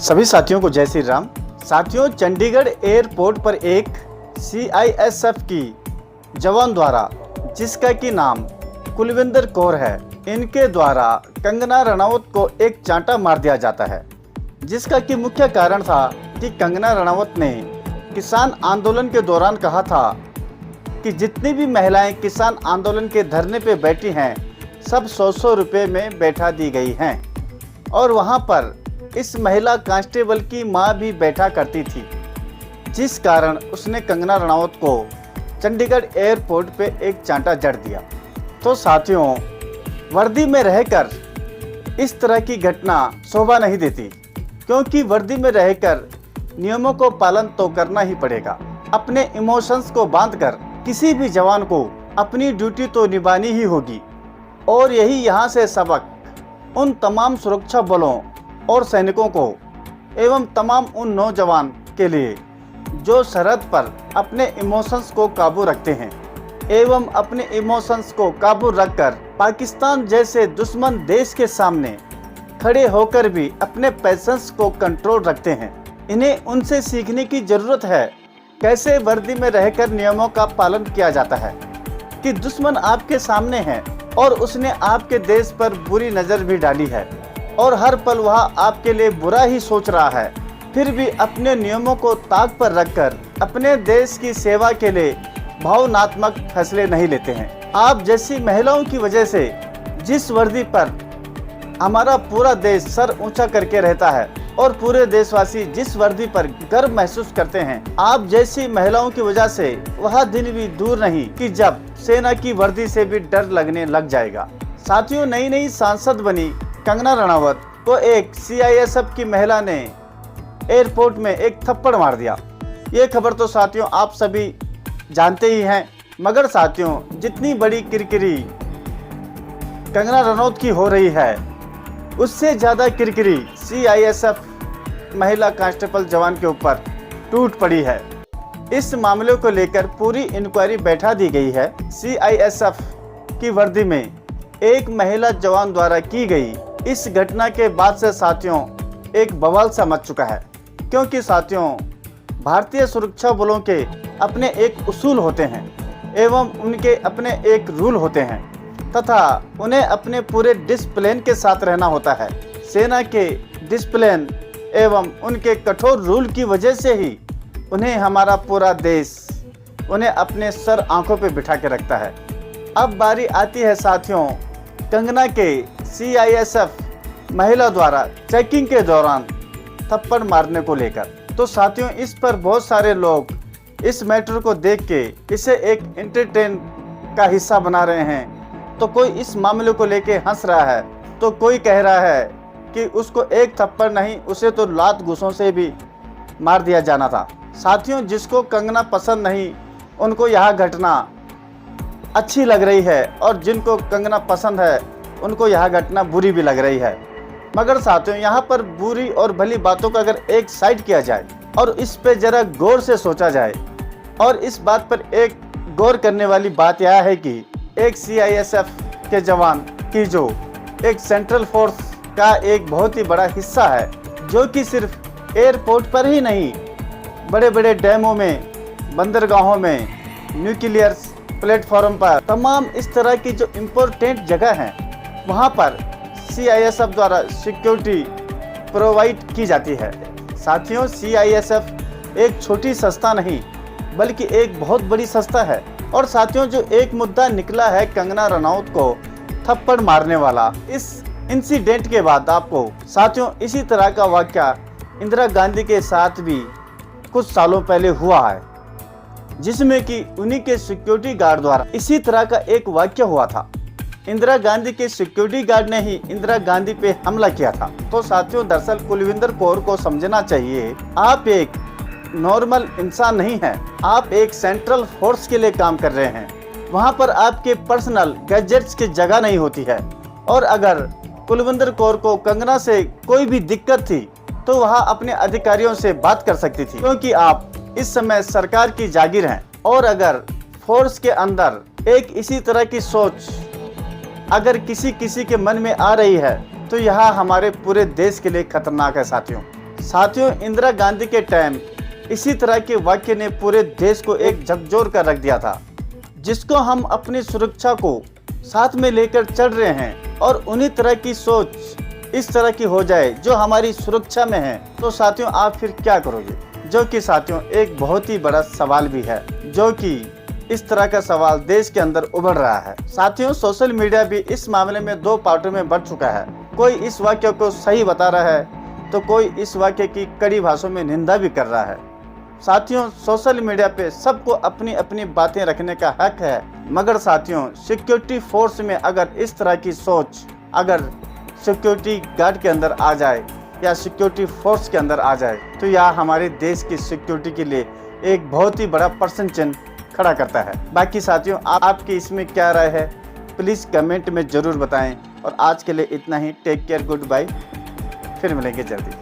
सभी साथियों को जय श्री राम। साथियों, चंडीगढ़ एयरपोर्ट पर एक CISF की जवान द्वारा, जिसका कि नाम कुलविंदर कौर है, इनके द्वारा कंगना रनावत को एक चांटा मार दिया जाता है, जिसका कि मुख्य कारण था कि कंगना रनावत ने किसान आंदोलन के दौरान कहा था कि जितनी भी महिलाएं किसान आंदोलन के धरने पे बैठी हैं, सब 100-100 रुपये में बैठा दी गई हैं। और वहां पर इस महिला कांस्टेबल की मां भी बैठा करती थी, जिस कारण उसने कंगना रनावत को चंडीगढ़ एयरपोर्ट पे एक चांटा जड़ दिया। तो साथियों, वर्दी में रहकर इस तरह की घटना शोभा नहीं देती, क्योंकि वर्दी में रहकर नियमों को पालन तो करना ही पड़ेगा। अपने इमोशंस को बांधकर किसी भी जवान को अपनी ड्यूटी तो निभानी ही होगी। और यही यहाँ से सबक उन तमाम सुरक्षा बलों और सैनिकों को एवं तमाम उन नौजवान के लिए जो सरहद पर अपने इमोशंस को काबू रखते हैं एवं अपने इमोशंस को काबू रखकर पाकिस्तान जैसे दुश्मन देश के सामने खड़े होकर भी अपने पैशंस को कंट्रोल रखते हैं। इन्हें उनसे सीखने की ज़रूरत है, कैसे वर्दी में रहकर नियमों का पालन किया जाता है। कि दुश्मन आपके सामने है और उसने आपके देश पर बुरी नज़र भी डाली है और हर पल वह आपके लिए बुरा ही सोच रहा है, फिर भी अपने नियमों को ताक पर रखकर अपने देश की सेवा के लिए भावनात्मक फैसले नहीं लेते हैं। आप जैसी महिलाओं की वजह से जिस वर्दी पर हमारा पूरा देश सर ऊंचा करके रहता है और पूरे देशवासी जिस वर्दी पर गर्व महसूस करते हैं, आप जैसी महिलाओं की वजह से वह दिन भी दूर नहीं कि जब सेना की वर्दी से भी डर लगने लग जाएगा। साथियों, नई नई सांसद बनी कंगना रनावत को एक CISF की महिला ने एयरपोर्ट में एक थप्पड़ मार दिया। ये खबर तो साथियों आप सभी जानते ही हैं, मगर साथियों जितनी बड़ी किरकिरी कंगना रनावत की हो रही है, उससे ज़्यादा किरकिरी CISF महिला कांस्टेबल जवान के ऊपर टूट पड़ी है। इस मामले को लेकर पूरी इंक्वायरी बैठा दी गई है। CISF की वर्दी में एक महिला जवान द्वारा की गई इस घटना के बाद से साथियों एक बवाल सा मच चुका है, क्योंकि साथियों भारतीय सुरक्षा बलों के अपने एक उसूल होते हैं एवं उनके अपने एक रूल होते हैं तथा उन्हें अपने पूरे डिसिप्लिन के साथ रहना होता है। सेना के डिसिप्लिन एवं उनके कठोर रूल की वजह से ही उन्हें हमारा पूरा देश उन्हें अपने सर आंखों पे बिठा के रखता है। अब बारी आती है साथियों कंगना के CISF महिला द्वारा चेकिंग के दौरान थप्पड़ मारने को लेकर। तो साथियों इस पर बहुत सारे लोग इस मैटर को देख के इसे एक एंटरटेन का हिस्सा बना रहे हैं। तो कोई इस मामले को लेके हंस रहा है, तो कोई कह रहा है कि उसको एक थप्पड़ नहीं, उसे तो लात घूंसों से भी मार दिया जाना था। साथियों, जिसको कंगना पसंद नहीं उनको यह घटना अच्छी लग रही है और जिनको कंगना पसंद है उनको यह घटना बुरी भी लग रही है। मगर साथियों यहाँ पर बुरी और भली बातों का अगर एक साइड किया जाए और इस पे जरा गौर से सोचा जाए, और इस बात पर एक गौर करने वाली बात यह है कि एक CISF के जवान की जो एक सेंट्रल फोर्स का एक बहुत ही बड़ा हिस्सा है, जो कि सिर्फ एयरपोर्ट पर ही नहीं, बड़े बड़े डैमों में, बंदरगाहों में, न्यूक्लियर प्लेटफॉर्म पर, तमाम इस तरह की जो इम्पोर्टेंट जगह हैं वहाँ पर CISF द्वारा सिक्योरिटी प्रोवाइड की जाती है। साथियों CISF एक छोटी संस्था नहीं बल्कि एक बहुत बड़ी संस्था है। और साथियों जो एक मुद्दा निकला है कंगना रनावत को थप्पड़ मारने वाला, इस इंसिडेंट के बाद आपको साथियों इसी तरह का वाकया इंदिरा गांधी के साथ भी कुछ सालों पहले हुआ है, जिसमें कि उन्हीं के सिक्योरिटी गार्ड द्वारा इसी तरह का एक वाकया हुआ था। इंदिरा गांधी के सिक्योरिटी गार्ड ने ही इंदिरा गांधी पे हमला किया था। तो साथियों दरअसल कुलविंदर कौर को समझना चाहिए, आप एक नॉर्मल इंसान नहीं हैं, आप एक सेंट्रल फोर्स के लिए काम कर रहे हैं। वहां पर आपके पर्सनल गैजेट्स की जगह नहीं होती है। और अगर कुलविंदर कौर को कंगना से कोई भी दिक्कत थी तो वह अपने अधिकारियों से बात कर सकती थी, क्योंकि आप इस समय सरकार की जागीर हैं। और अगर फोर्स के अंदर एक इसी तरह की सोच अगर किसी के मन में आ रही है तो यह हमारे पूरे देश के लिए खतरनाक है। साथियों साथियों, इंदिरा गांधी के टाइम इसी तरह के वाक्य ने पूरे देश को एक झकझोर कर रख दिया था, जिसको हम अपनी सुरक्षा को साथ में लेकर चल रहे हैं। और उन्हीं तरह की सोच इस तरह की हो जाए जो हमारी सुरक्षा में है, तो साथियों आप फिर क्या करोगे? जो कि साथियों एक बहुत ही बड़ा सवाल भी है, जो कि इस तरह का सवाल देश के अंदर उभर रहा है। साथियों, सोशल मीडिया भी इस मामले में दो पार्टों में बढ़ चुका है। कोई इस वाक्य को सही बता रहा है तो कोई इस वाक्य की कड़ी भाषाओं में निंदा भी कर रहा है। साथियों, सोशल मीडिया पे सबको अपनी अपनी बातें रखने का हक है, मगर साथियों सिक्योरिटी फोर्स में अगर इस तरह की सोच अगर सिक्योरिटी गार्ड के अंदर आ जाए या सिक्योरिटी फोर्स के अंदर आ जाए, तो यह हमारे देश की सिक्योरिटी के लिए एक बहुत ही बड़ा प्रश्न चिन्ह खड़ा करता है। बाकी साथियों, आपकी इसमें क्या राय है, प्लीज़ कमेंट में ज़रूर बताएं। और आज के लिए इतना ही। टेक केयर, गुड बाय, फिर मिलेंगे जल्दी।